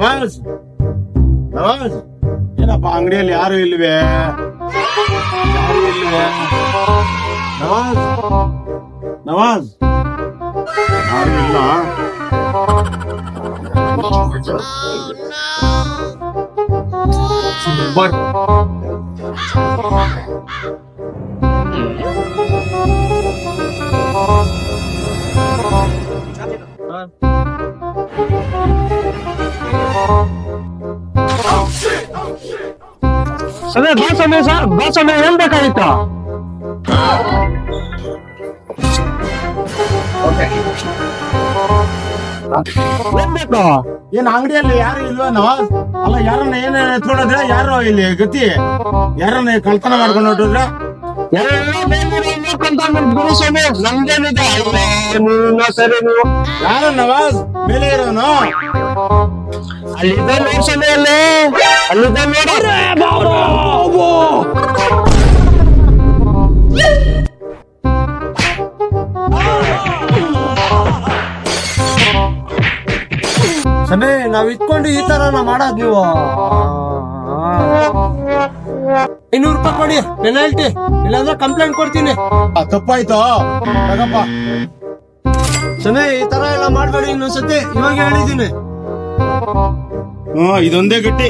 ನವಾಜ್ ನವಾಜ್ ಏನಪ್ಪ ಅಂಗಡಿಯಲ್ಲಿ ಯಾರು ಇಲ್ವೇ? ನವಾಜ್ ನವಾಜ್ ಯಾರು ಇಲ್ಲ. ಅದೇ ಬಾಸಮೆ ಸರ್, ಬಾಸಮೆ ಏನ್ ಬೇಕಾಗಿತ್ತು? ಏನ್ ಬೇಕು? ಏನ್ ಅಂಗಡಿಯಲ್ಲಿ ಯಾರು ಇಲ್ವಾ ನವಾಜ್? ಅಲ್ಲ ಯಾರನ್ನ ಏನ್ ಎತ್ಕೊಂಡ್ರೆ ಯಾರು ಇಲ್ಲಿ ಗತಿ? ಯಾರನ್ನ ಕಳ್ತನ ಮಾಡ್ಕೊಂಡು ಹೊರಟ್ರೆ? ನಮ್ದೇನಿದೆ ಸರಿ ನೀವು ಯಾರು ನವಾಜ್ ಮೇಲೆ ಇರೋನು? ಅಲ್ಲಿದ್ದ ನೋಡ್ಸಮೆ ಅಲ್ಲೇ ಅಲ್ಲಿದ್ದ ಸನ್ನೆ ನಾವ್ ಇಟ್ಕೊಂಡು ಈ ತರ ಮಾಡೋದ್ ನೀವು. 500 ರೂಪಾಯಿ ಕೊಡಿ ಪೆನಾಲ್ಟಿ, ಇಲ್ಲಾಂದ್ರೆ ಕಂಪ್ಲೇಂಟ್ ಕೊಡ್ತೀನಿ. ತಪ್ಪಾಯ್ತು ತಗಪ್ಪ. ಸನ್ನೆ ಈ ತರ ಎಲ್ಲ ಮಾಡ್ಬೇಡಿ ಇನ್ನೊಂದ್ಸತಿ, ಇವಾಗ ಹೇಳಿದೀನಿ. ಇದೊಂದೇ ಗಟ್ಟಿ.